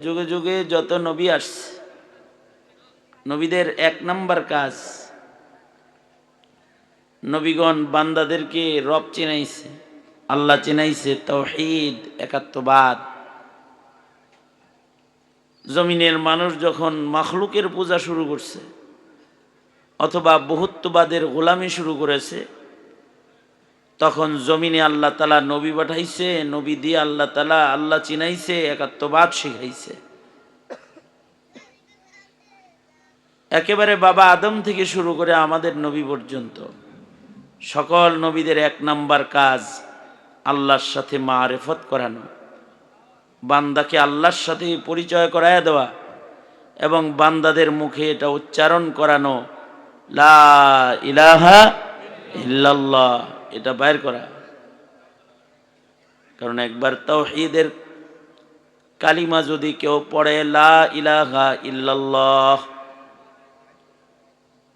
যুগে যুগে যত নবী আসছে, নবীদের এক নাম্বার কাজ, নবীগণ বান্দাদেরকে রব চিনাইছে, আল্লাহ চিনাইছে, তাওহীদ একাত্মবাদ। জমিনের মানুষ যখন মাখলুকের পূজা শুরু করছে অথবা বহুত্ববাদের গোলামি শুরু করেছে, তখন জমিনে আল্লাহ তাআলা নবী পাঠাইছে, নবী দিয়ে আল্লাহ তাআলা আল্লাহ চিনাইছে, একাত্মবাদ শিখাইছে। একেবারে বাবা আদম থেকে শুরু করে আমাদের নবী পর্যন্ত সকল নবীদের এক নাম্বার কাজ আল্লাহর সাথে মারিফত করানো, বান্দাকে আল্লাহর সাথে পরিচয় করায় দেওয়া এবং বান্দাদের মুখে এটা উচ্চারণ করানো, লা ইলাহা ইল্লাল্লাহ, এটা বাইর করা। কারণ একবার তাওহীদের কালিমা যদি কেউ পড়ে, লা ইলাহা ইল্লাল্লাহ,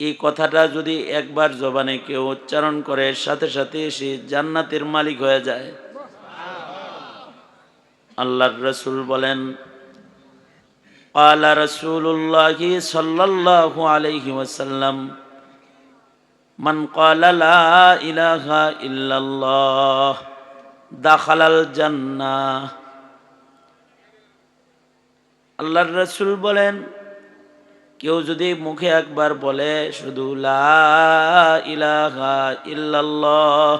এই কথাটা যদি একবার জবানে কেউ উচ্চারণ করে, সাথে সাথে সে জান্নাতের মালিক হয়ে যায়। আল্লাহর রাসূল বলেন, ক্বালা রাসূলুল্লাহি সাল্লাল্লাহু আলাইহি ওয়াসাল্লাম, মান ক্বালা লা ইলাহা ইল্লাল্লাহ দাখালাল জান্নাহ। আল্লাহর রাসূল বলেন, কেউ যদি মুখে একবার বলে শুধু লা ইলাহা ইল্লাল্লাহ,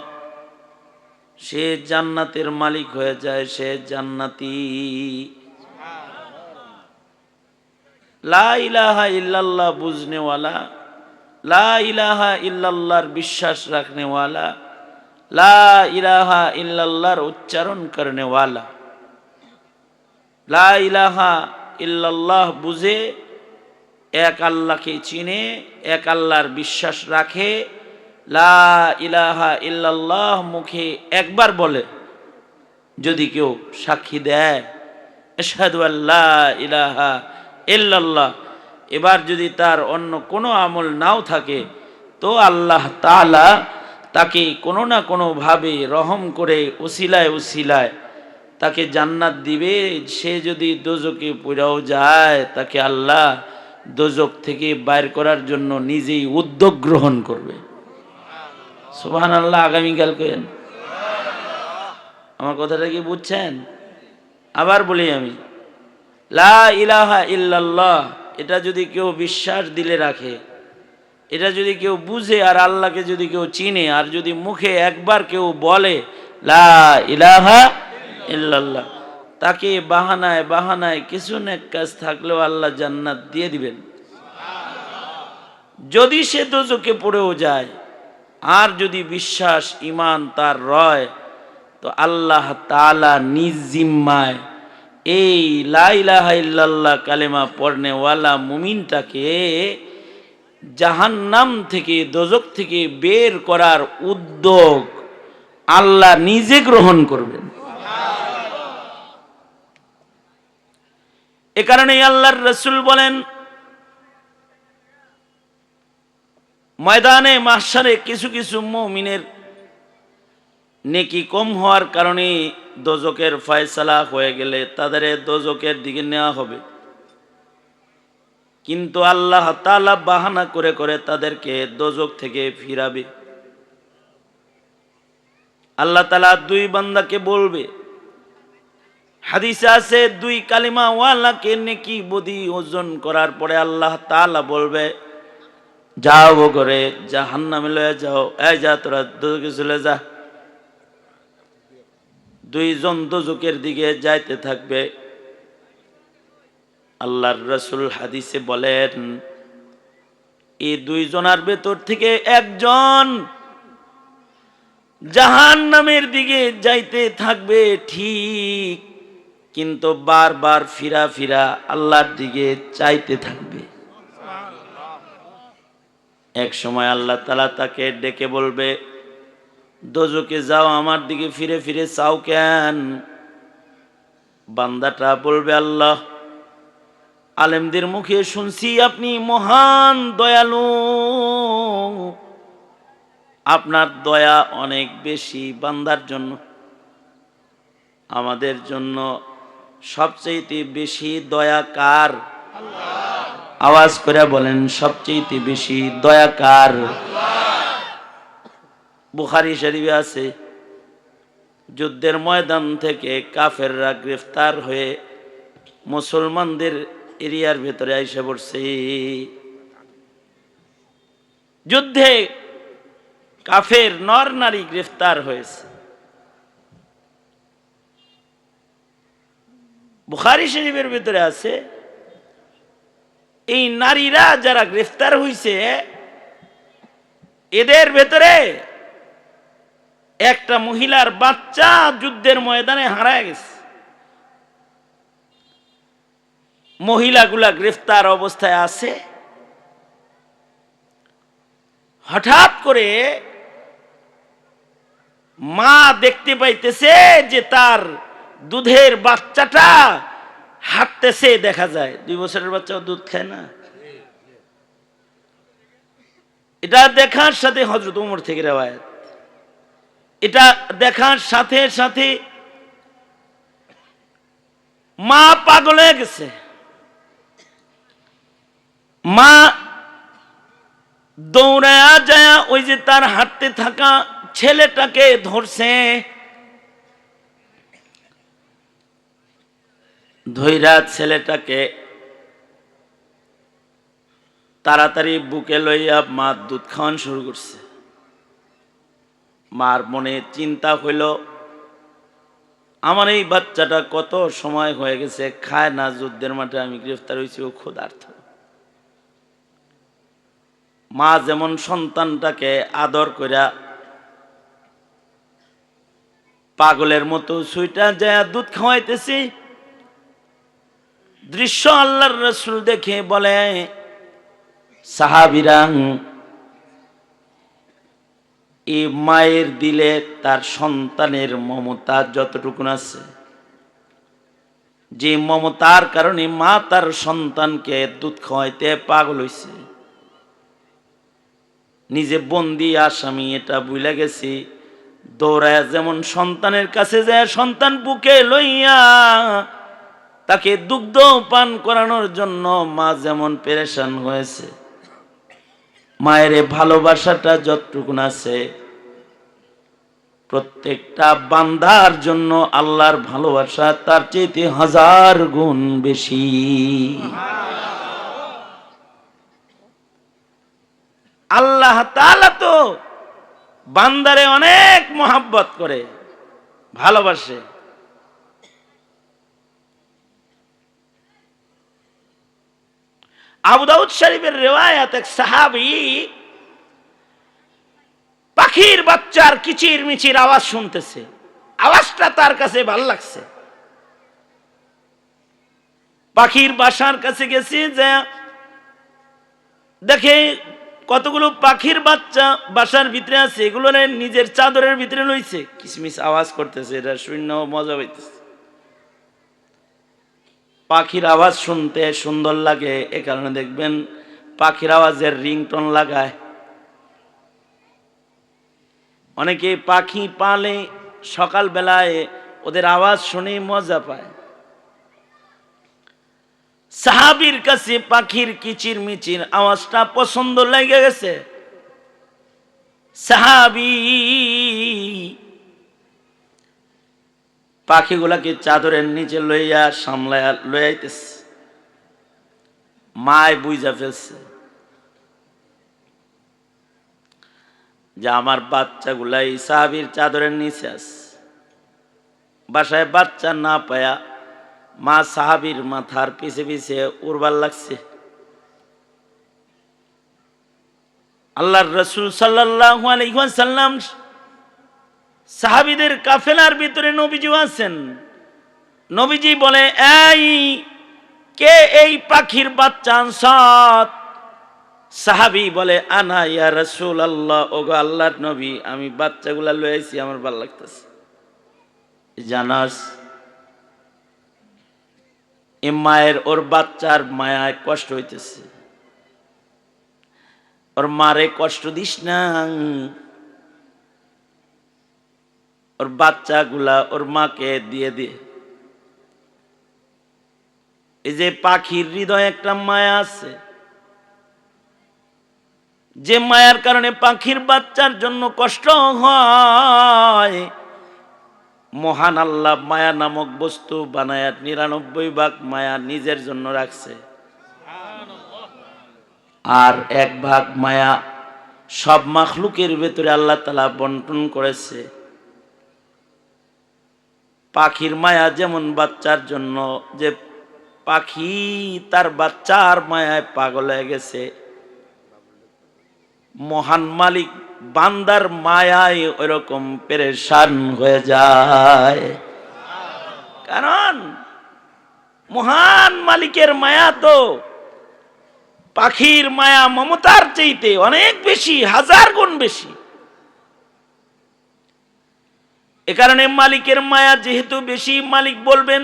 সে জান্নাতের মালিক হয়ে যায়, সে জান্নাতি। লা ইলাহা ইল্লাল্লাহ বুঝনেওয়ালা, লা ইলাহা ইল্লাল্লাহর বিশ্বাস রাখনেওয়ালা, লা ইলাহা ইল্লাল্লাহর উচ্চারণ করনেওয়ালা, লা ইলাহা ইল্লাল্লাহ বুঝে এক আল্লাহকে চিনে, এক আল্লাহর বিশ্বাস রাখে, লা ইলাহা ইল্লাল্লাহ মুখে একবার বলে, যদি কেউ সাক্ষী দেয় আশহাদু আল্লা ইলাহা ইল্লাল্লাহ, এবার যদি তার অন্য কোনো আমল নাও থাকে, তো আল্লাহ তাআলা তাকে কোনো না কোনোভাবে রহম করে উসিলায় উসিলায় তাকে জান্নাত দিবে। সে যদি দোজকে পড়েও যায়, তাকে আল্লাহ দোজক থেকে বাইর করার জন্য নিজেই উদ্যোগ গ্রহণ করবে। সুবহানাল্লাহ। আগামীকাল কেন আমার কথাটা কি বুঝছেন? আবার বলি আমি, লা ইলাহা ইল্লাল্লাহ, এটা যদি কেউ বিশ্বাস দিলে রাখে, এটা যদি কেউ বুঝে আর আল্লাহকে যদি কেউ চিনে, আর যদি মুখে একবার কেউ বলে লা ইলাহা ইল্লাল্লাহ, তাকে বাহানায় বাহানায় কিছু নেক কাজ থাকলেও আল্লাহ জান্নাত দিয়ে দিবেন। যদি সে দোজকে পড়েও যায় আর যদি বিশ্বাস ঈমান তার রয়, তো আল্লাহ তাআলা নিজ জিম্মায় এই লা ইলাহা ইল্লাল্লাহ কালেমা পড়নেওয়ালা মুমিনটাকে জাহান্নাম থেকে, দোজক থেকে বের করার উদ্যোগ আল্লাহ নিজে গ্রহণ করবেন। এ কারণেই আল্লাহর রাসূল বলেন, ময়দানে মাহশারে কিছু কিছু মুমিনের নেকি কম হওয়ার কারণে দোজকের ফয়সালা হয়ে গেলে তাদের দোজকের দিকে নেওয়া হবে, কিন্তু আল্লাহ তাআলা বাহানা করে করে তাদেরকে দোজক থেকে ফিরাবে। আল্লাহ তাআলা দুই বান্দাকে বলবে, হাদিসে আছে, দুই কালিমা ওয়ালাকে নেকি বদি ওজন করার পরে আল্লাহ তাআলা বলবে, যাও করে জাহান্নামে লয়ে যাও, এই যা তোরা দোজকে চলে যা। দুইজন দোজকের দিকে যাইতে থাকবে। আল্লাহর রাসূল হাদিসে বলেন, এই দুইজনের ভেতর থেকে একজন জাহান্নামের দিকে যাইতে থাকবে ঠিক, কিন্তু বারবার ফিরা ফিরা আল্লাহর দিকে চাইতে থাকবে। এক সময় আল্লাহ তাআলা তাকে ডেকে বলবে, দোজকে যাও, আমার দিকে ফিরে ফিরে চাও কেন? বান্দাটা বলবে, আল্লাহ, আলেমদের মুখে শুনছি আপনি মহান দয়ালু, আপনার দয়া অনেক বেশি বান্দার জন্য, আমাদের জন্য সবচেয়ে বেশি দয়া কার? আওয়াজ করে বলেন, সবচেয়ে বেশি দয়া কার? বুখারী শরীফে আছে, যুদ্ধের ময়দান থেকে কাফেররা গ্রেফতার হয়ে মুসলমানদের এরিয়ার ভেতরে আইসা পড়ছে। যুদ্ধে কাফের নর নারী গ্রেফতার হয়েছে। বুখারী শরীফের ভিতরে আছে, এই নারীরা যারা গ্রেফতার হয়েছে এদের ভেতরে একটা মহিলার বাচ্চা যুদ্ধের ময়দানে হারায় গেছে। মহিলাগুলা গ্রেফতার অবস্থায় আছে। হঠাৎ করে মা দেখতে পাইতেছে যে তার দুধের বাচ্চাটা হাঁটতেছে দেখা যায়। 2 বছরের বাচ্চাও দুধ খায় না। এটা দেখার সাথে হযরত ওমর থেকে রিওয়ায়াত, এটা দেখার সাথে সাথে মা পাগল হয়ে গেছে। মা দৌড়ায়া যায় ওই যে তার হাঁটতে থাকা ছেলেটাকে ধরছে, ধইরা ছেলেটাকে তাড়াতাড়ি বুকে লইয়া মা দুধ খাওয়ান শুরু করছে। মার মনে চিন্তা হইল, আমার এই বাচ্চাটা কত সময় হয়ে গেছে খায় না, যুদ্ধের মাঠে আমি গ্রেফতার হয়েছি, ও ক্ষুধার্ত। মা যেমন সন্তানটাকে আদর কইরা পাগলের মতো সুইটা যায় দুধ খাওয়াইতেছি, দৃশ্য আল্লাহর রাসূল দেখে বলে, সাহাবীরা, এই মায়ের দিলে তার সন্তানের মমতা যতটুকু আছে, যে মমতার কারণে মা তার সন্তানকে দুধ খাওয়াইতে পাগল হইছে। নিজে বন্দি আসামি এটা ভুলে গেছি, দৌড়ায় যেমন সন্তানের কাছে যায় সন্তান বুকে লইয়া তাকে দুগ্ধ পান করানোর জন্য মা যেমন পেরেশান হয়েছে, মায়ের ভালোবাসাটা যতটুকু আছে প্রত্যেকটা বান্দার জন্য আল্লাহর ভালোবাসা তার চাইতে 1000 গুণ বেশি। আল্লাহ তাআলা তো বান্দারে অনেক মহব্বত করে, ভালোবাসে। আবু দাউদ শরীফের রিওয়ায়াত, এক সাহাবী পাখির বাচ্চার কিচির মিচির আওয়াজ শুনতেছে, আওয়াজটা তার কাছে ভালো লাগছে। পাখির বাসার কাছে গেছে, যে দেখে কতগুলো পাখির বাচ্চা বাসার ভিতরে আছে, এগুলো নিজের চাদরের ভিতরে লইছে, কিচমিচ আওয়াজ করতেছে, এটা শূন্য মজা হইতেছে। পাখির আওয়াজ শুনতে সুন্দর লাগে, এ কারণে দেখবেন পাখির আওয়াজের রিংটোন লাগায়। অনেকে পাখি পালে সকাল বেলায় ওদের আওয়াজ শুনে মজা পায়। সাহাবীর কাছে পাখির কিচির মিচির আওয়াজটা পছন্দ লেগে গেছে। সাহাবী পাখিগুলাকে চাদরের নিচে লইয়া সামলায়া লইয়াইতেছে। মায় বুঝা ফেলছে যে আমার বাচ্চাগুলাই সাহাবীর চাদরের নিচে আছে। বাসায় বাচ্চা না পায়া মা সাহাবীর মাথার পিছে পিছে উড়বার লাগছে। আল্লাহর রাসূল সাল্লাল্লাহু আলাইহি ওয়াসাল্লাম সাহাবীদের কাফেলার ভিতরে নবীজি আছেন। নবীজি বলে, এই কে এই পাখির বাচ্চা আনসাত? সাহাবী বলে, আনা ইয়া রাসূলুল্লাহ, ওগো আল্লাহর নবী, আমি বাচ্চাগুলা লয়ে আইছি, আমার ভালো লাগতেছে। জানাস এ মায়ের ওর বাচ্চার মায়ায় কষ্ট হইতেছে, ওর মারে কষ্ট দিস না, ওর বাচ্চাগুলা ওর মাকে দিয়ে দে। এই যে পাখির হৃদয়ে একটা মায়া আছে, যে মায়ার কারণে পাখির বাচ্চার জন্য কষ্ট হয়, মহান আল্লাহ মায়া নামক বস্তু বানায় ৯৯ ভাগ মায়া নিজের জন্য রাখছে, আর ১ ভাগ মায়া সব মাখলুকের ভেতরে আল্লাহ তাআলা বন্টন করেছে। পাখির মায়া যেমন বাচ্চার জন্য, যে পাখি তার বাচ্চার মায়ায় পাগল হয়ে গেছে, মহান মালিক বান্দার মায়ায় ওইরকম পেরেশান হয়ে যায়। কারণ মহান মালিকের মায়া তো পাখির মায়া মমতার চাইতে অনেক বেশি, ১০০০ গুণ বেশি। এ কারণে মালিকের মায়া যেহেতু বেশি, মালিক বলবেন,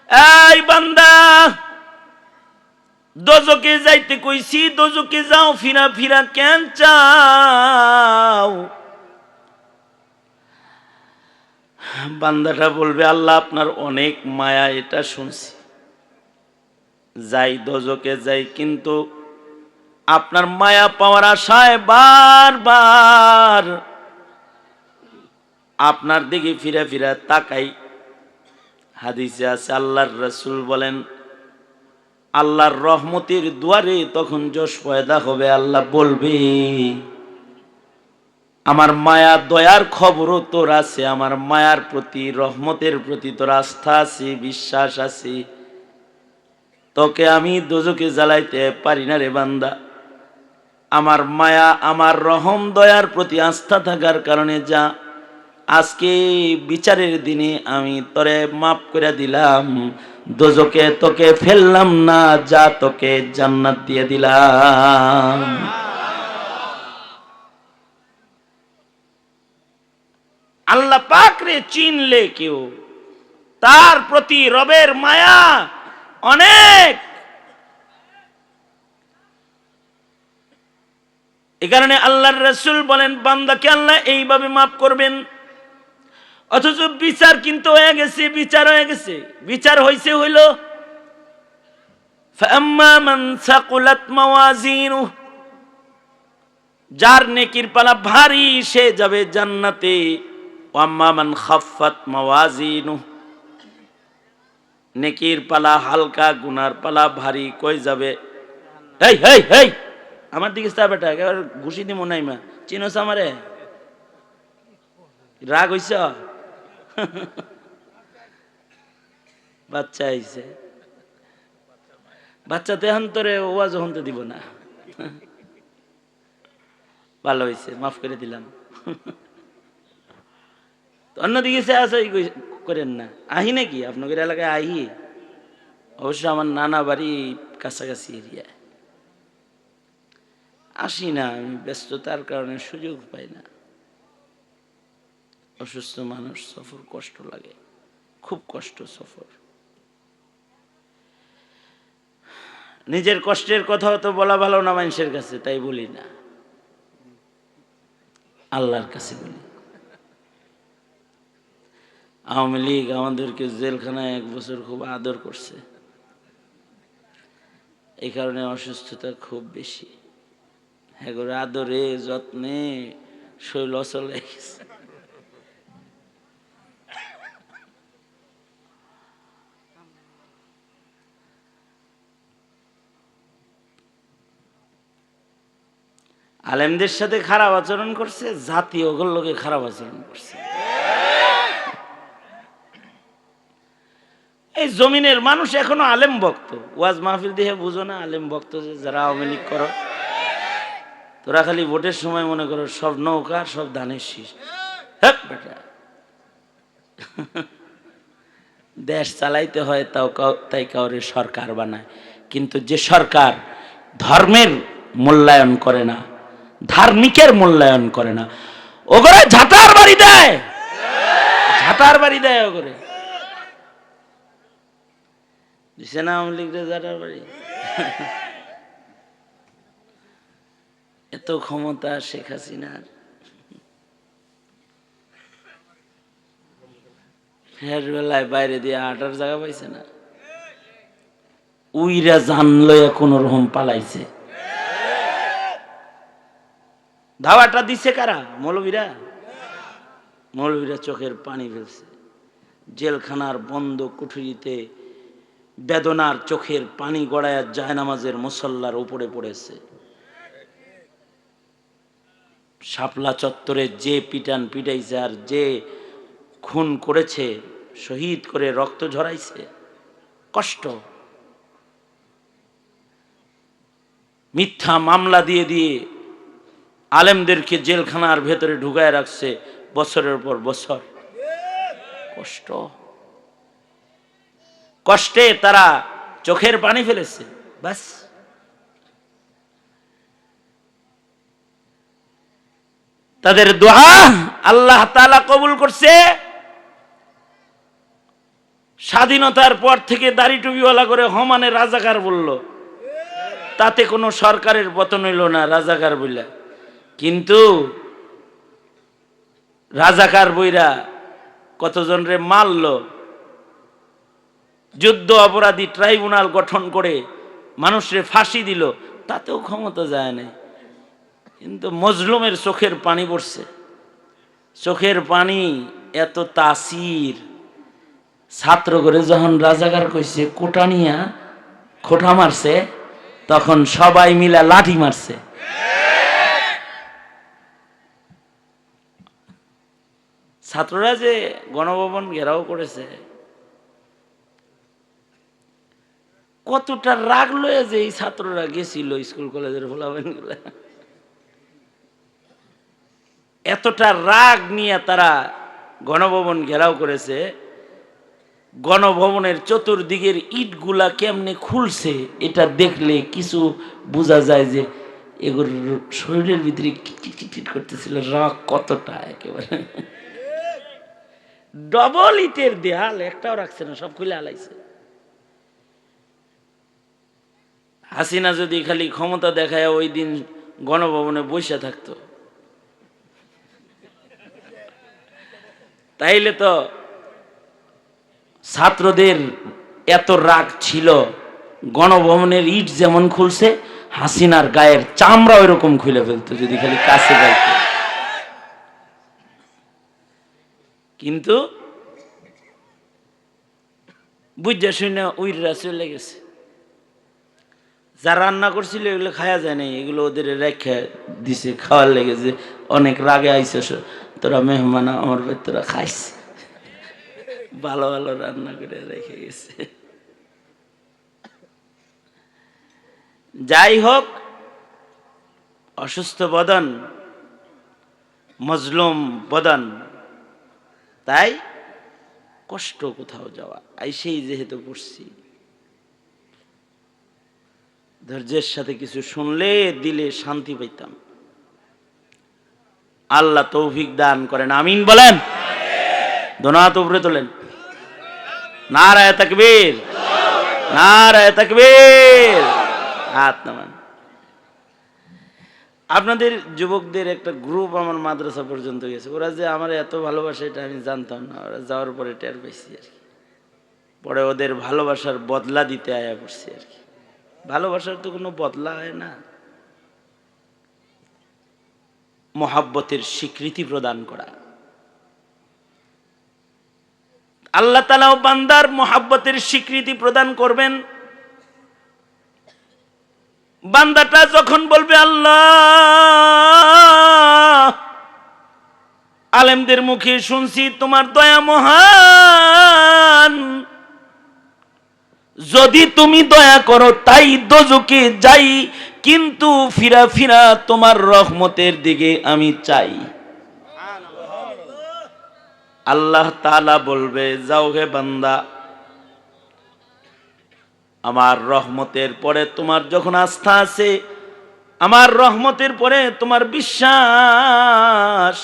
এই বান্দা, দোজকে যাইতে কইছি, দোজকে যাও, ফিরা ফিরা কেন চাও? বান্দাটা বলবে, আল্লাহ আপনার অনেক মায়া, এটা শুনছি, যাই দোজকে যাই, কিন্তু আপনার মায়া পাওয়ার আশায় বারবার আপনার দিকে ফিরে ফিরে তাকাই। হাদিসে আছে, আল্লাহর রাসূল বলেন, আল্লাহর রহমতের দুয়ারে তখন জোশ পয়দা হবে, আল্লাহ বলবে, আমার মায়া দয়ার খবরও তোর আছে, আমার মায়ার প্রতি, রহমতের প্রতি তোর আস্থা আছে, বিশ্বাস আছে, তোকে আমি দোজকে জ্বালাইতে পারি না রে বান্দা। আমার মায়া, আমার রহম, দয়ার প্রতি আস্থা থাকার কারণে যা, আজকে বিচারের দিনে আমি তোরে মাফ করে দিলাম, দোজকে তোকে ফেললাম না, যা তোকে জান্নাত দিয়ে দিলাম। আল্লাহ পাক রে চিনলে কেউ, তার প্রতি রবের মায়া অনেক। এ কারণে আল্লাহর রাসূল বলেন, বান্দাকে আল্লাহ এইভাবে মাফ করবেন। অথচ বিচার কিন্তু হয়ে গেছে, বিচার হয়ে গেছে, বিচার হইছে, হইল ফাম্মা মান সাকুলাত মাওয়াজিনুহু, যার নেকির পালা ভারী সে যাবে জান্নাতে। ওয়াম্মা মান খাফফাত মাওয়াজিনুহু, নেকির পালা হালকা, গুনার পালা ভারী, কই যাবে? হেই হেই হেই, আমার দিকে চা বেটা, একেবারে ঘুষি দিব নাই মা, চিনোস আমারে? রাগ হইছ? বাচ্চা আইছে, বাচ্চা তো এখন তোরে ওয়াজ হতে দিব না। ভালো হয়েছে, মাফ করে দিলাম। অন্যদিকে সে আছে করেন না, আহি নাকি আপনাদের এলাকায়? আহি, অবশ্য আমার নানা বাড়ি কাছাকাছি এরিয়ায়। আসি না, আমি ব্যস্ততার কারণে সুযোগ পাই না। অসুস্থ মানুষ, সফর কষ্ট লাগে, খুব কষ্ট সফর। নিজের কষ্টের কথাও তো বলা ভালো না মানুষের কাছে, তাই বলি না, আল্লাহর কাছে বলি। আওয়ামী লীগ আমাদেরকে জেলখানায় ১ বছর খুব আদর করছে, এই কারণে অসুস্থতা খুব বেশি। হ্যাঁ, আদরে যত্নে শৈল অচল হয়ে গেছে। আলেমদের সাথে খারাপ আচরণ করছে, জাতীয় লোকে খারাপ আচরণ করছে। এই জমিনের মানুষ এখনো আলেম ভক্ত। ওয়াজ মাহফিল দেখে বুঝো না আলেম ভক্ত যে যারা আওয়ামী লীগ করো, তোরা খালি ভোটের সময় মনে করো সব নৌকা, সব ধানের শীষ। হ্যাঁ বেটা, দেশ চালাইতে হয় তাও তাই কাউরে সরকার বানায়, কিন্তু যে সরকার ধর্মের মূল্যায়ন করে না, ধার্মিকের মূল্যায়ন করে না, ওগরে ঝাঁটার বাড়ি দেয়, ঝাঁটার বাড়ি দেয় ওগরে। দিছে না আওয়ামী লীগের ঝাঁটার বাড়ি? এত ক্ষমতা শেখ হাসিনার, ফের বেলায় বাইরে দিয়ে হাঁটার জায়গা পাইছে না। উইরা জানলো কোন রকম পালাইছে। ধাওয়াটা দিছে কারা? মৌলবীরা। মৌলবীরা চোখের পানি ফেলছে। জেলখানার বন্ধ কুঠুরিতে বেদনার চোখের পানি গড়ায় জায়নামাজের মুসল্লার উপরে পড়েছে। শাপলা চত্বরে যে পিটান পিটাইছে আর যে খুন করেছে, শহীদ করে রক্ত ঝরাইছে, কষ্ট। মিথ্যা মামলা দিয়ে দিয়ে আলেমদেরকে জেলখানার ভেতরে ঢুকায় রাখছে বছরের পর বছর। কষ্ট, কষ্টে তারা চোখের পানি ফেলেছে। বাস, তাদের দোয়া আল্লাহ তাআলা কবুল করছে। স্বাধীনতার পর থেকে দাড়ি টুপিওয়ালা করে হমানে রাজাকার বলল, তাতে কোনো সরকারের পতন হইল না রাজাকার বইলা। কিন্তু রাজাকার বইরা কতজন রে মারল, যুদ্ধ অপরাধী ট্রাইব্যুনাল গঠন করে মানুষরে ফাঁসি দিল, তাতেও ক্ষমতা যায় নাই। কিন্তু মজলুমের চোখের পানি পড়ছে। চোখের পানি এত তাসির, ছাত্র করে যখন রাজাকার কইছে কোটা নিয়া খোটা মারছে, তখন সবাই মিলা লাঠি মারছে। ছাত্ররা যে গণভবন ঘেরাও করেছে, কতটা রাগ লয়ে যে এই ছাত্ররা গেছিল স্কুল কলেজের ফলাফলগুলা, এতটা রাগ নিয়ে তারা গণভবন ঘেরাও করেছে। গণভবনের চতুর্দিকের ইটগুলা কেমনে খুলছে এটা দেখলে কিছু বোঝা যায় যে এগুলো শরীরের ভিতরে কিটকিট করতেছিল। রাগ কতটা, একেবারে ডবল ইটের দেয়াল, একটাও রাখছে না, সব খুলে আলাইছে। হাসিনা যদি খালি ক্ষমতা দেখায় ওই দিন গণভবনে বসে থাকতো, তাইলে তো ছাত্রদের এত রাগ ছিল, গণভবনের ইট যেমন খুলছে হাসিনার গায়ের চামড়া ওইরকম খুলে ফেলতো যদি খালি কাছে যাইতো। কিন্তু বুঝা শুনে উইররা চলে গেছে। যা রান্না করছিল এগুলো খাওয়া যায় নাই, এগুলো ওদের রেখে দিছে খাওয়ার লেগেছে। অনেক রাগে আইছে, তোরা মেহমান আমার তোরা খাইস, ভালো ভালো রান্না করে রেখে গেছে। যাই হোক, অসুস্থ বদন, মজলুম বদন, তাই কষ্ট কোথাও যাওয়া। আইসেই যেহেতু পড়ছি, ধৈর্যের সাথে কিছু শুনলে দিলে শান্তি পাইতাম। আল্লাহ তৌফিক দান করেন, আমিন বলেন। দোনো হাত উপরে তোলেন, নারায়ে তাকবীর, নারায়ে তাকবীর। হাত নামান। আপনাদের যুবকদের একটা গ্রুপ আমার মাদ্রাসা পর্যন্ত গেছে, ওরা যে আমার এত ভালোবাসে এটা আমি জানতাম না। ওরা যাওয়ার পরে টের পাইছি আর কি। পরে ওদের ভালোবাসার বদলা দিতে আয়া পড়ছি আর কি। ভালোবাসার তো কোনো বদলা হয় না, মহাব্বতের স্বীকৃতি প্রদান করা। আল্লাহ তাআলা বান্দার মহাব্বতের স্বীকৃতি প্রদান করবেন। বান্দাটা যখন বলবে আল্লাহ, আলেমদের মুখে শুনছি তোমার দয়া মহান, যদি তুমি দয়া করো তাই দোজখে যাই, কিন্তু ফিরা ফিরা তোমার রহমতের দিকে আমি চাই। আল্লাহ তাআলা বলবে, যাও হে বান্দা, আমার রহমতের পরে তোমার যখন আস্থা আছে, আমার রহমতের পরে তোমার বিশ্বাস,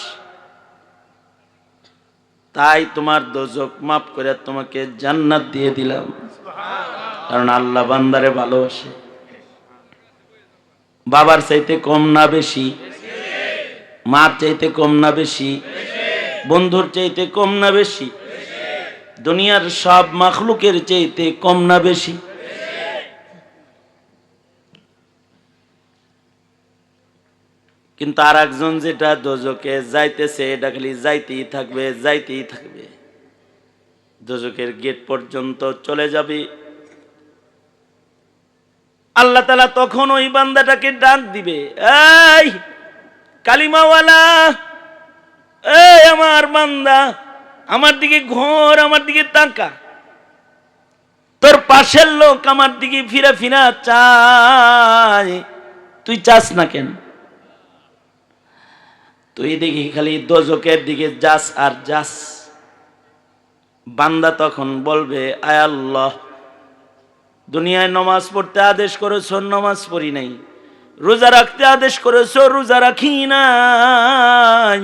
তাই তোমার দোজখ মাফ করে তোমাকে জান্নাত দিয়ে দিলাম। কারণ আল্লাহ বান্দারে ভালোবাসে। বাবার চাইতে কম না বেশি, মার চাইতে কম না বেশি, বন্ধুর চাইতে কম না বেশি, দুনিয়ার সব মাখলুকের চাইতে কম না বেশি? কিন্তু আর একজন যেটা দোজকে যাইতেছে, এটা খালি যাইতেই থাকবে, যাইতেই থাকবে, দোজকের গেট পর্যন্ত চলে যাবে। আল্লাহ তাআলা তখন ওই বান্দাটাকে ডাক দিবে, এই কালিমাওয়ালা, এই আমার বান্দা, আমার দিকে ঘোর, আমার দিকে তাকা। তোর পাশের লোক আমার দিকে ফিরা ফিরা চায়, তুই চাস না কেন? তুই দেখি খালি দোজকের দিকে যাস আর যাস। বান্দা তখন বলবে, আয় আল্লাহ, দুনিয়ায় নামাজ পড়তে আদেশ করেছো, নামাজ পড়ি নাই। রোজা রাখতে আদেশ করেছো, রোজা রাখি নাই।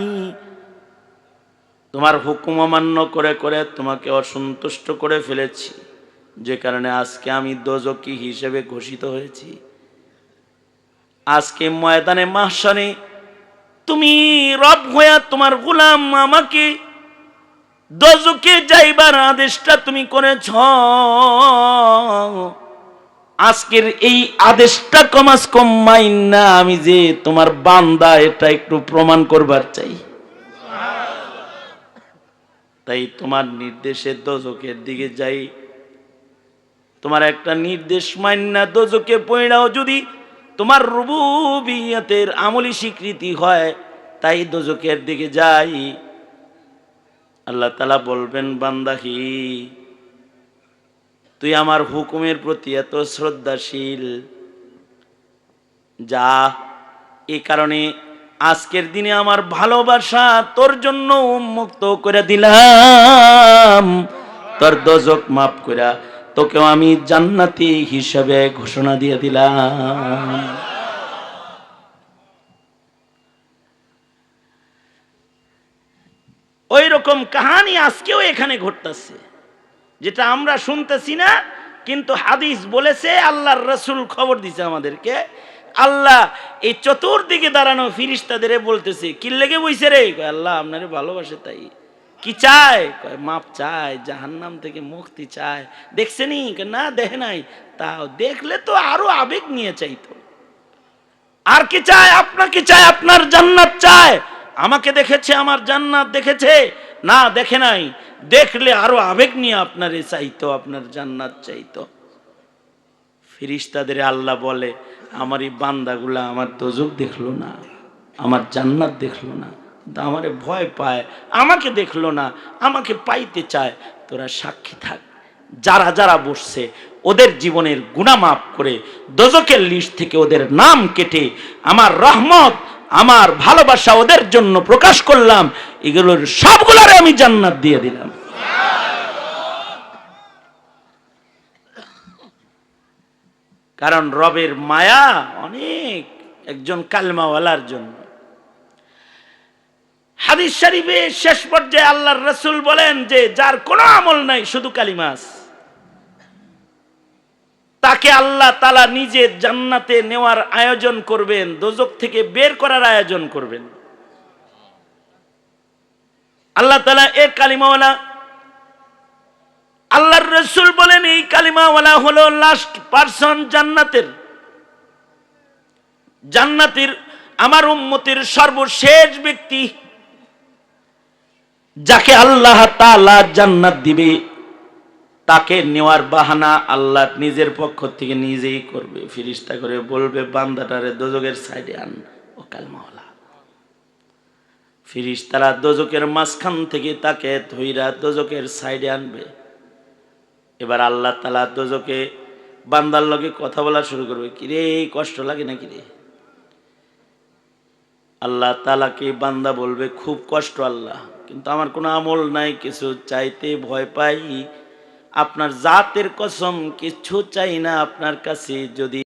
তোমার হুকুম অমান্য করে করে তোমাকে অসন্তুষ্ট করে ফেলেছি, যে কারণে আজকে আমি দোজকি হিসেবে ঘোষিত হয়েছি। আজকে ময়দানে মাহশরে তুমি রব হইয়া তোমার গোলাম আমাকে দোজকে যাইবার আদেশটা তুমি করেছ। আজকের এই আদেশটা কমাস কম মাইন না, আমি যে তোমার বান্দা এটা একটু প্রমাণ করবার চাই। তাই তোমার নির্দেশে দোজকের দিকে যাই। তোমার একটা নির্দেশ মাইন্না দোজকে পড়াও যদি তোমার রুবুবিয়তের আমলি স্বীকৃতি হয়, তাই দোজকের দিকে যাই। আল্লাহ তাআলা বলবেন, বান্দাহি, তুই আমার হুকুমের প্রতি এত শ্রদ্ধাশীল, যা এই কারণে আজকের দিনে আমার ভালোবাসা তোর জন্য উন্মুক্ত করে দিলাম, তোর দোজক মাফ কইরা তোকেও আমি জান্নাতি হিসাবে ঘোষণা দিয়ে দিলাম। ওই রকম কাহিনী আজকেও এখানে ঘটতেছে, যেটা আমরা শুনতেছি না, কিন্তু হাদিস বলেছে, আল্লাহর রাসূল খবর দিছে আমাদেরকে। আল্লাহ এই চতুর্দিকে দাঁড়ানো ফিরিস্তাদের বলতেছে, কি লেগে বইছে রে? কয়, আল্লাহ আপনারে ভালোবাসে, তাই। কি চায়? কয়, মাপ চায়, জাহান্নাম থেকে মুক্তি চায়। দেখছেনি? না দেখে নাই। তাও দেখলে তো আরো আবেগ নিয়ে চাইতো। আর কি চায়? আপনাকে চায়, আপনার জান্নাত চায়। আমাকে দেখেছে, আমার জান্নাত দেখেছে? না, দেখে নাই। দেখলে আরো আবেগ নিয়ে আপনারে চাইতো, আপনার জান্নাত চাইতো। ফেরেশতাদের আল্লাহ বলে, আমার এই বান্দাগুলা আমার দোজখ দেখলো না, আমার জান্নাত দেখলো না, কিন্তু আমারে ভয় পায়, আমাকে দেখলো না, আমাকে পাইতে চায়। তোরা সাক্ষী থাক, যারা যারা বসছে ওদের জীবনের গুনাহ মাফ করে দোজখের লিস্ট থেকে ওদের নাম কেটে আমার রহমত, আমার ভালোবাসা ওদের জন্য প্রকাশ করলাম। এগুলোর সবগুলোরে আমি জান্নাত দিয়ে দিলাম। কারণ রবের মায়া অনেক একজন কালমাওয়ালার জন্য। হাদিস শরীফে শেষ পর্যায়ে আল্লাহর রাসূল বলেন যে, যার কোনো আমল নাই, শুধু কালিমাস, তাকে আল্লাহ তাআলা নিজে জান্নাতে নেওয়ার আয়োজন করবেন, দোজখ থেকে বের করার আয়োজন করবেন। আল্লাহ তাআলা এই কালিমাওয়ালা, আল্লাহর রাসূল বলেন, এই কালিমাওয়ালা হলো লাস্ট পারসন জান্নাতের। জান্নাতের আমার উম্মতের সর্বশেষ ব্যক্তি, যাকে আল্লাহ তাআলা জান্নাত দিবে, তাকে নেওয়ার বাহানা আল্লাহ নিজের পক্ষ থেকে নিজেই করবে। ফেরেশতা করে বলবে, বান্দাটারে দোজখের সাইডে আন, ও কালমাওয়ালা। ফেরেশতারা দোজখের মাঝখান থেকে তাকে ধইরা দোজখের সাইডে আনবে। এবার আল্লাহ তাআলা দোজখে বান্দার লগে কথা বলা শুরু করবে, কিরে কষ্ট লাগে নাকি রে? আল্লাহ তাআলাকে বান্দা বলবে, খুব কষ্ট আল্লাহ, কিন্তু আমার কোনো আমল নাই, কিছু চাইতে ভয় পাই। আপনার জাতের কসম, কিছু চাই না আপনার কাছে, যদি